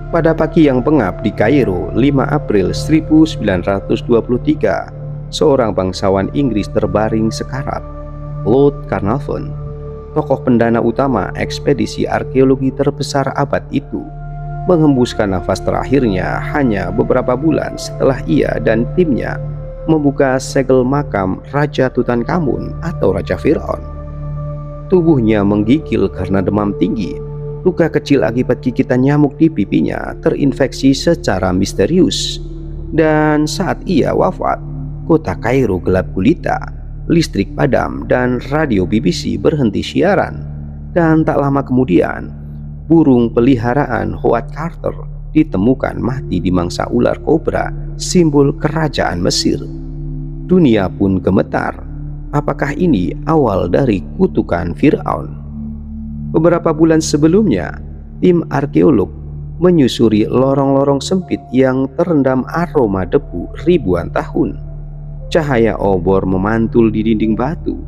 Pada pagi yang pengap di Kairo, 5 April 1923, seorang bangsawan Inggris terbaring sekarat. Lord Carnarvon, tokoh pendana utama ekspedisi arkeologi terbesar abad itu, menghembuskan nafas terakhirnya hanya beberapa bulan setelah ia dan timnya membuka segel makam Raja Tutankhamun atau Raja Fir'aun. Tubuhnya menggigil karena demam tinggi. Luka kecil akibat gigitan nyamuk di pipinya terinfeksi secara misterius. Dan saat ia wafat, kota Kairo gelap gulita, listrik padam, dan radio BBC berhenti siaran. Dan tak lama kemudian, burung peliharaan Howard Carter ditemukan mati di mangsa ular kobra, simbol kerajaan Mesir. Dunia pun gemetar. Apakah ini awal dari kutukan Fir'aun? Beberapa bulan sebelumnya, tim arkeolog menyusuri lorong-lorong sempit yang terendam aroma debu ribuan tahun. Cahaya obor memantul di dinding batu,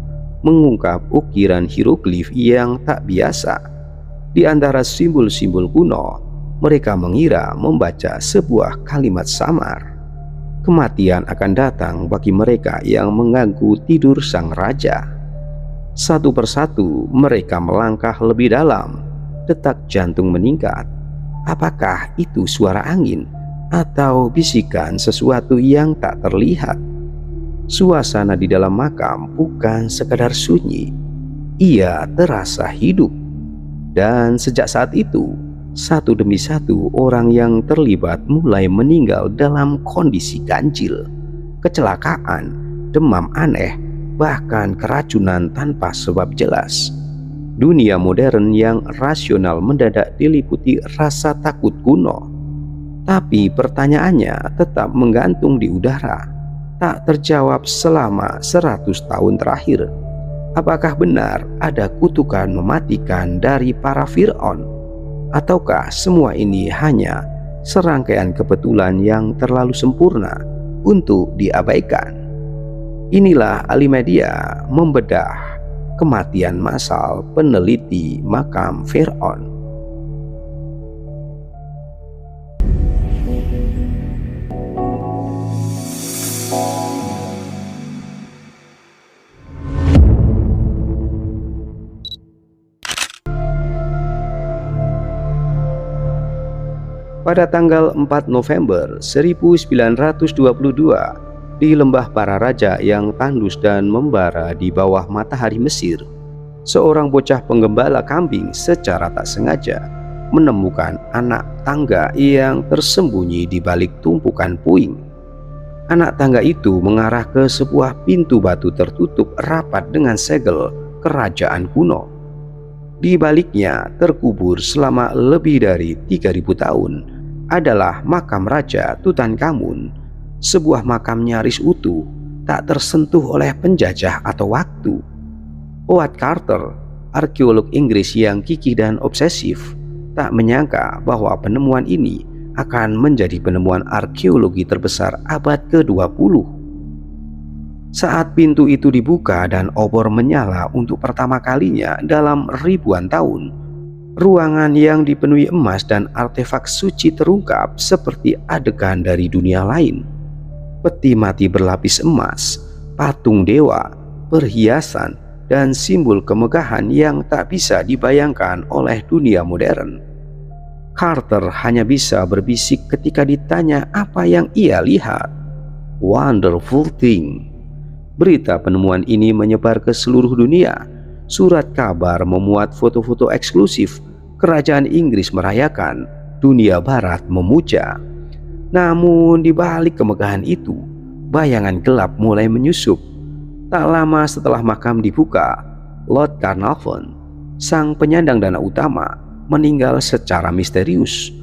mengungkap ukiran hieroglif yang tak biasa. Di antara simbol-simbol kuno, mereka mengira membaca sebuah kalimat samar. Kematian akan datang bagi mereka yang mengganggu tidur sang raja. Satu persatu mereka melangkah lebih dalam, detak jantung meningkat. Apakah itu suara angin atau bisikan sesuatu yang tak terlihat? Suasana di dalam makam bukan sekadar sunyi, ia terasa hidup. Dan sejak saat itu, satu demi satu orang yang terlibat mulai meninggal dalam kondisi ganjil, kecelakaan, demam aneh, bahkan keracunan tanpa sebab jelas. Dunia modern yang rasional mendadak diliputi rasa takut kuno. Tapi pertanyaannya tetap menggantung di udara, tak terjawab selama 100 tahun terakhir. Apakah benar ada kutukan mematikan dari para Fir'aun? Ataukah semua ini hanya serangkaian kebetulan yang terlalu sempurna untuk diabaikan? Inilah Alimedia membedah kematian massal peneliti makam Fir'aun. Pada tanggal 4 November 1922, di lembah para raja yang tandus dan membara di bawah matahari Mesir, seorang bocah penggembala kambing secara tak sengaja menemukan anak tangga yang tersembunyi di balik tumpukan puing. Anak tangga itu mengarah ke sebuah pintu batu tertutup rapat dengan segel kerajaan kuno. Di baliknya terkubur selama lebih dari 3000 tahun adalah makam Raja Tutankhamun, sebuah makam nyaris utuh, tak tersentuh oleh penjajah atau waktu. Howard Carter, arkeolog Inggris yang gigih dan obsesif, tak menyangka bahwa penemuan ini akan menjadi penemuan arkeologi terbesar abad ke-20. Saat pintu itu dibuka dan obor menyala untuk pertama kalinya dalam ribuan tahun, ruangan yang dipenuhi emas dan artefak suci terungkap seperti adegan dari dunia lain. Peti mati berlapis emas, patung dewa, perhiasan, dan simbol kemegahan yang tak bisa dibayangkan oleh dunia modern. Carter hanya bisa berbisik ketika ditanya apa yang ia lihat. Wonderful thing. Berita penemuan ini menyebar ke seluruh dunia. Surat kabar memuat foto-foto eksklusif. Kerajaan Inggris merayakan, dunia barat memuja. Namun di balik kemegahan itu, bayangan gelap mulai menyusup. Tak lama setelah makam dibuka, Lord Carnarvon, sang penyandang dana utama, meninggal secara misterius.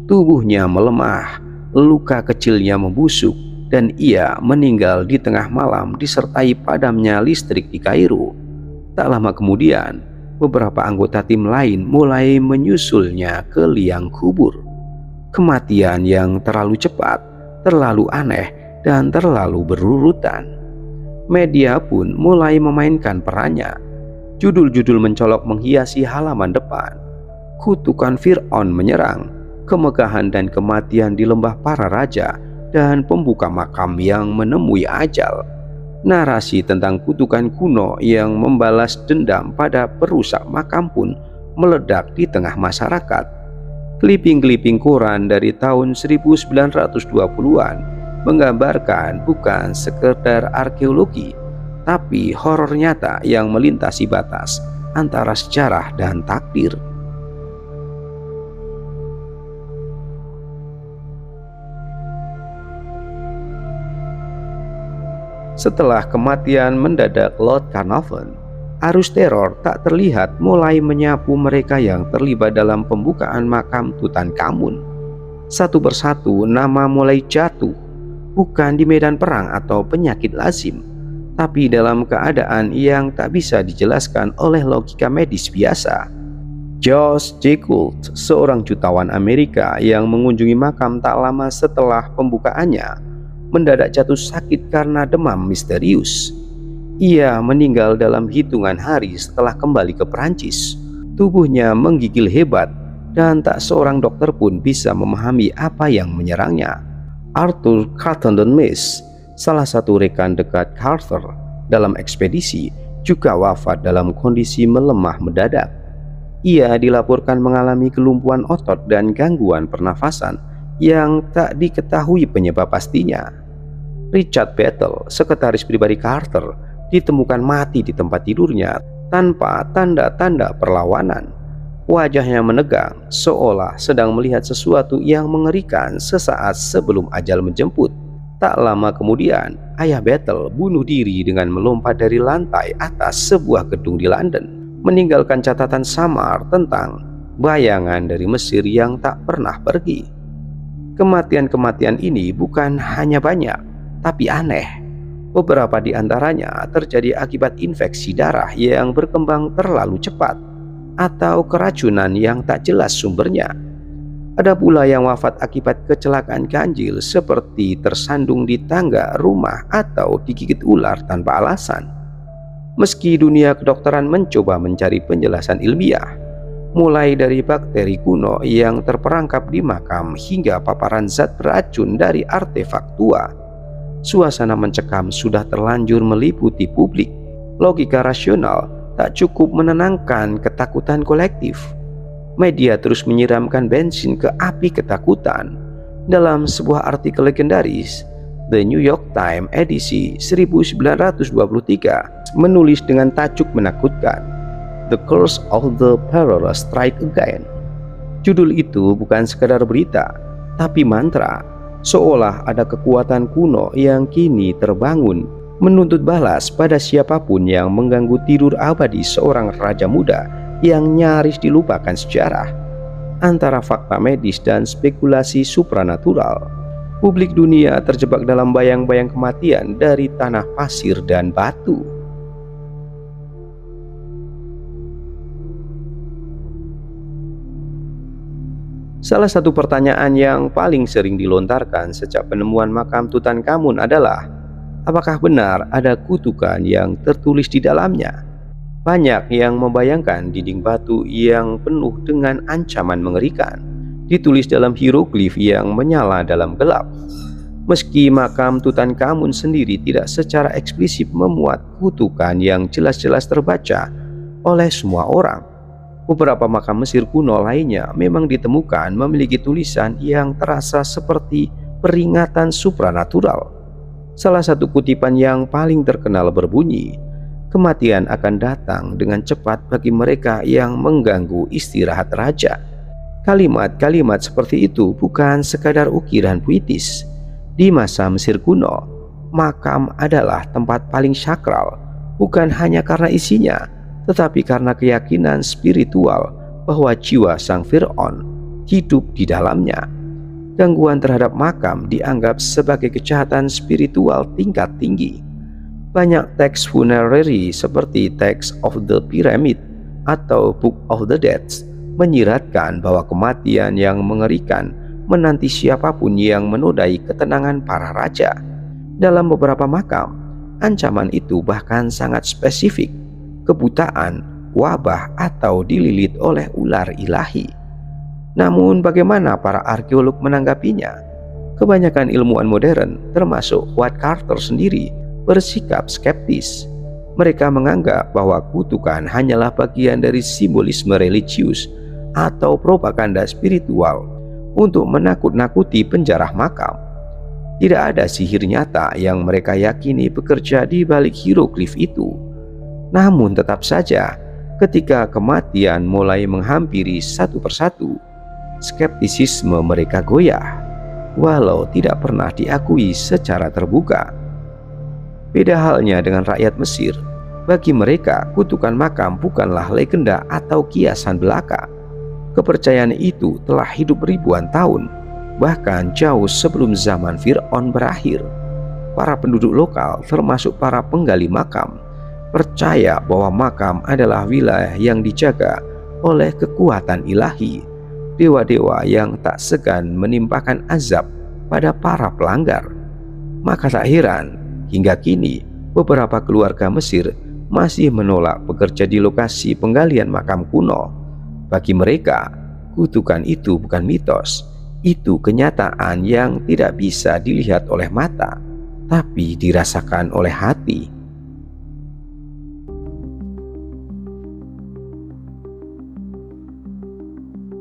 Tubuhnya melemah, luka kecilnya membusuk, dan ia meninggal di tengah malam disertai padamnya listrik di Kairo. Tak lama kemudian, beberapa anggota tim lain mulai menyusulnya ke liang kubur. Kematian yang terlalu cepat, terlalu aneh, dan terlalu berurutan. Media pun mulai memainkan perannya. Judul-judul mencolok menghiasi halaman depan. Kutukan Fir'aun menyerang, kemegahan dan kematian di lembah para raja, dan pembuka makam yang menemui ajal. Narasi tentang kutukan kuno yang membalas dendam pada perusak makam pun meledak di tengah masyarakat. Clipping-clipping koran dari tahun 1920-an menggambarkan bukan sekedar arkeologi, tapi horor nyata yang melintasi batas antara sejarah dan takdir. Setelah kematian mendadak Lord Carnarvon, arus teror tak terlihat mulai menyapu mereka yang terlibat dalam pembukaan makam Tutankhamun. Satu persatu nama mulai jatuh, bukan di medan perang atau penyakit lazim, tapi dalam keadaan yang tak bisa dijelaskan oleh logika medis biasa. Josh J. Gould, seorang jutawan Amerika yang mengunjungi makam tak lama setelah pembukaannya, mendadak jatuh sakit karena demam misterius. Ia meninggal dalam hitungan hari setelah kembali ke Perancis. Tubuhnya menggigil hebat dan tak seorang dokter pun bisa memahami apa yang menyerangnya. Arthur Crittenden Miss, salah satu rekan dekat Carter dalam ekspedisi, juga wafat dalam kondisi melemah mendadak. Ia dilaporkan mengalami kelumpuhan otot dan gangguan pernafasan yang tak diketahui penyebab pastinya. Richard Battle, sekretaris pribadi Carter, ditemukan mati di tempat tidurnya tanpa tanda-tanda perlawanan. Wajahnya menegang, seolah sedang melihat sesuatu yang mengerikan sesaat sebelum ajal menjemput. Tak lama kemudian, ayah Battle bunuh diri dengan melompat dari lantai atas sebuah gedung di London, meninggalkan catatan samar tentang bayangan dari Mesir yang tak pernah pergi. Kematian-kematian ini bukan hanya banyak, tapi aneh. Beberapa di antaranya terjadi akibat infeksi darah yang berkembang terlalu cepat atau keracunan yang tak jelas sumbernya. Ada pula yang wafat akibat kecelakaan ganjil seperti tersandung di tangga rumah atau digigit ular tanpa alasan. Meski dunia kedokteran mencoba mencari penjelasan ilmiah, mulai dari bakteri kuno yang terperangkap di makam hingga paparan zat beracun dari artefak tua, suasana mencekam sudah terlanjur meliputi publik. Logika rasional tak cukup menenangkan ketakutan kolektif. Media terus menyiramkan bensin ke api ketakutan. Dalam sebuah artikel legendaris, The New York Times edisi 1923 menulis dengan tajuk menakutkan, "The Curse of the Pharaoh Strike Again." Judul itu bukan sekadar berita, tapi mantra, seolah ada kekuatan kuno yang kini terbangun menuntut balas pada siapapun yang mengganggu tidur abadi seorang raja muda yang nyaris dilupakan sejarah. Antara fakta medis dan spekulasi supranatural, publik dunia terjebak dalam bayang-bayang kematian dari tanah pasir dan batu. Salah satu pertanyaan yang paling sering dilontarkan sejak penemuan makam Tutankhamun adalah, apakah benar ada kutukan yang tertulis di dalamnya? Banyak yang membayangkan dinding batu yang penuh dengan ancaman mengerikan, ditulis dalam hieroglif yang menyala dalam gelap. Meski makam Tutankhamun sendiri tidak secara eksplisit memuat kutukan yang jelas-jelas terbaca oleh semua orang, beberapa makam Mesir kuno lainnya memang ditemukan memiliki tulisan yang terasa seperti peringatan supranatural. Salah satu kutipan yang paling terkenal berbunyi, "Kematian akan datang dengan cepat bagi mereka yang mengganggu istirahat raja." Kalimat-kalimat seperti itu bukan sekadar ukiran puitis. Di masa Mesir kuno, makam adalah tempat paling sakral, bukan hanya karena isinya, tetapi karena keyakinan spiritual bahwa jiwa sang Fir'aun hidup di dalamnya. Gangguan terhadap makam dianggap sebagai kejahatan spiritual tingkat tinggi. Banyak teks funerary seperti Text of the Pyramid atau Book of the Dead menyiratkan bahwa kematian yang mengerikan menanti siapapun yang menodai ketenangan para raja. Dalam beberapa makam, ancaman itu bahkan sangat spesifik: kebutaan, wabah, atau dililit oleh ular ilahi. Namun bagaimana para arkeolog menanggapinya? Kebanyakan ilmuwan modern, termasuk Howard Carter sendiri, bersikap skeptis. Mereka menganggap bahwa kutukan hanyalah bagian dari simbolisme religius atau propaganda spiritual untuk menakut-nakuti penjarah makam. Tidak ada sihir nyata yang mereka yakini bekerja di balik hieroglif itu. Namun tetap saja, ketika kematian mulai menghampiri satu persatu, skeptisisme mereka goyah, walau tidak pernah diakui secara terbuka. Beda halnya dengan rakyat Mesir. Bagi mereka, kutukan makam bukanlah legenda atau kiasan belaka. Kepercayaan itu telah hidup ribuan tahun, bahkan jauh sebelum zaman Fir'aun berakhir. Para penduduk lokal, termasuk para penggali makam, percaya bahwa makam adalah wilayah yang dijaga oleh kekuatan ilahi, dewa-dewa yang tak segan menimpakan azab pada para pelanggar. Maka tak heran, hingga kini beberapa keluarga Mesir masih menolak bekerja di lokasi penggalian makam kuno. Bagi mereka, kutukan itu bukan mitos, itu kenyataan yang tidak bisa dilihat oleh mata, tapi dirasakan oleh hati.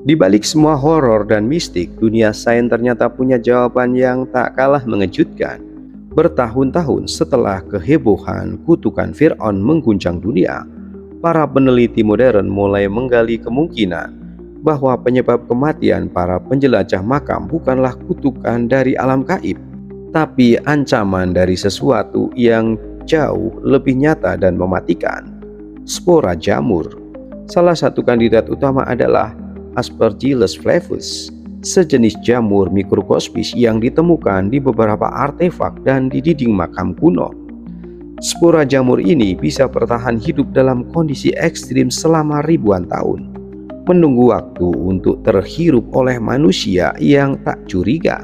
Di balik semua horor dan mistik, dunia sains ternyata punya jawaban yang tak kalah mengejutkan. Bertahun-tahun setelah kehebohan kutukan Fir'aun mengguncang dunia, para peneliti modern mulai menggali kemungkinan bahwa penyebab kematian para penjelajah makam bukanlah kutukan dari alam gaib, tapi ancaman dari sesuatu yang jauh lebih nyata dan mematikan. Spora jamur. Salah satu kandidat utama adalah Aspergillus flavus, sejenis jamur mikrokosmis yang ditemukan di beberapa artefak dan di dinding makam kuno. Spora jamur ini bisa bertahan hidup dalam kondisi ekstrim selama ribuan tahun, menunggu waktu untuk terhirup oleh manusia yang tak curiga.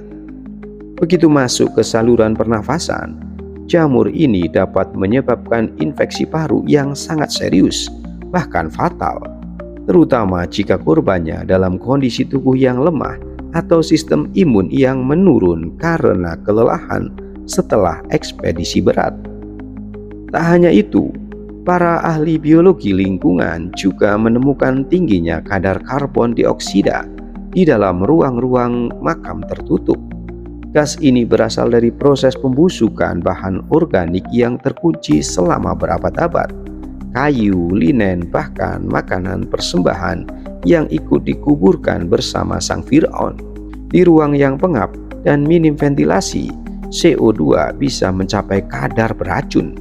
Begitu masuk ke saluran pernafasan, jamur ini dapat menyebabkan infeksi paru yang sangat serius, bahkan fatal, terutama jika korbannya dalam kondisi tubuh yang lemah atau sistem imun yang menurun karena kelelahan setelah ekspedisi berat. Tak hanya itu, para ahli biologi lingkungan juga menemukan tingginya kadar karbon dioksida di dalam ruang-ruang makam tertutup. Gas ini berasal dari proses pembusukan bahan organik yang terkunci selama berabad-abad. Kayu, linen, bahkan makanan persembahan yang ikut dikuburkan bersama sang Fir'aun. Di ruang yang pengap dan minim ventilasi, CO2 bisa mencapai kadar beracun.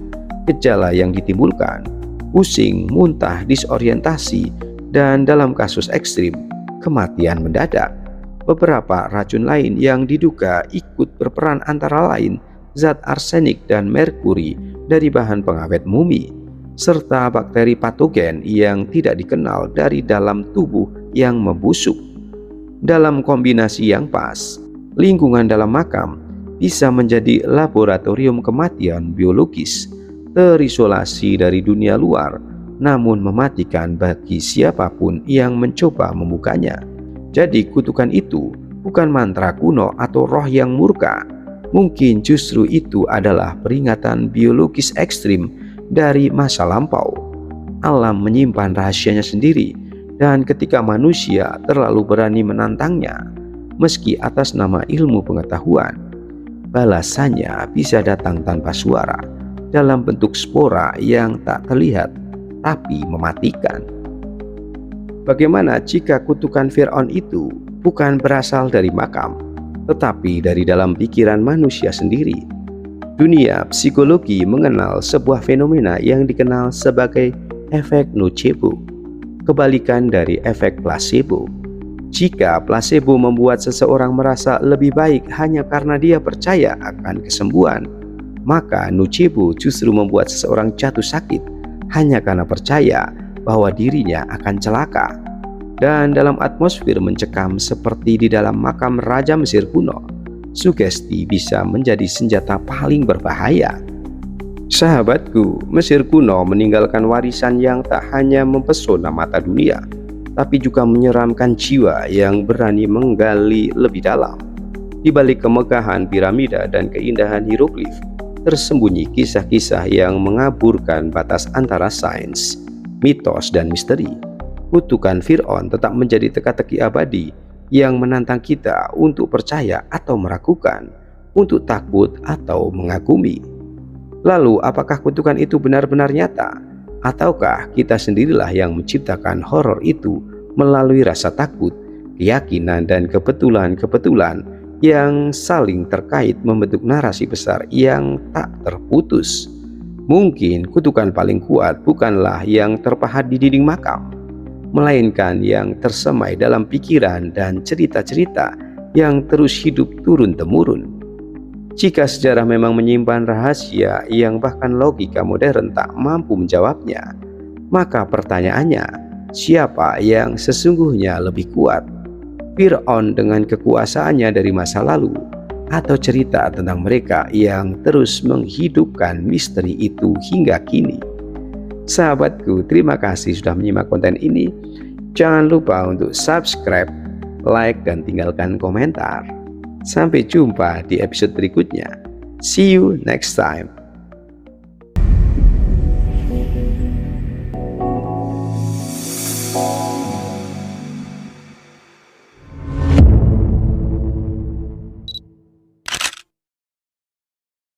Gejala yang ditimbulkan: pusing, muntah, disorientasi, dan dalam kasus ekstrim, kematian mendadak. Beberapa racun lain yang diduga ikut berperan antara lain zat arsenik dan merkuri dari bahan pengawet mumi, serta bakteri patogen yang tidak dikenal dari dalam tubuh yang membusuk. Dalam kombinasi yang pas, lingkungan dalam makam bisa menjadi laboratorium kematian biologis, terisolasi dari dunia luar, namun mematikan bagi siapapun yang mencoba membukanya. Jadi kutukan itu bukan mantra kuno atau roh yang murka. Mungkin justru itu adalah peringatan biologis ekstrim dari masa lampau. Alam menyimpan rahasianya sendiri, dan ketika manusia terlalu berani menantangnya, meski atas nama ilmu pengetahuan, balasannya bisa datang tanpa suara, dalam bentuk spora yang tak terlihat tapi mematikan. Bagaimana jika kutukan Fir'aun itu bukan berasal dari makam, tetapi dari dalam pikiran manusia sendiri? Dunia psikologi mengenal sebuah fenomena yang dikenal sebagai efek nocebo, kebalikan dari efek placebo. Jika placebo membuat seseorang merasa lebih baik hanya karena dia percaya akan kesembuhan, maka nocebo justru membuat seseorang jatuh sakit hanya karena percaya bahwa dirinya akan celaka. Dan dalam atmosfer mencekam seperti di dalam makam Raja Mesir kuno, sugesti bisa menjadi senjata paling berbahaya. Sahabatku, Mesir kuno meninggalkan warisan yang tak hanya mempesona mata dunia, tapi juga menyeramkan jiwa yang berani menggali lebih dalam. Di balik kemegahan piramida dan keindahan hieroglif, tersembunyi kisah-kisah yang mengaburkan batas antara sains, mitos, dan misteri. Kutukan Fir'aun tetap menjadi teka-teki abadi yang menantang kita untuk percaya atau meragukan, untuk takut atau mengagumi. Lalu, apakah kutukan itu benar-benar nyata? Ataukah kita sendirilah yang menciptakan horor itu melalui rasa takut, keyakinan, dan kebetulan-kebetulan yang saling terkait membentuk narasi besar yang tak terputus? Mungkin kutukan paling kuat bukanlah yang terpahat di dinding makam, melainkan yang tersemai dalam pikiran dan cerita-cerita yang terus hidup turun-temurun. Jika sejarah memang menyimpan rahasia yang bahkan logika modern tak mampu menjawabnya, maka pertanyaannya, siapa yang sesungguhnya lebih kuat? Fir'aun dengan kekuasaannya dari masa lalu, atau cerita tentang mereka yang terus menghidupkan misteri itu hingga kini? Sahabatku, terima kasih sudah menyimak konten ini. Jangan lupa untuk subscribe, like, dan tinggalkan komentar. Sampai jumpa di episode berikutnya. See you next time.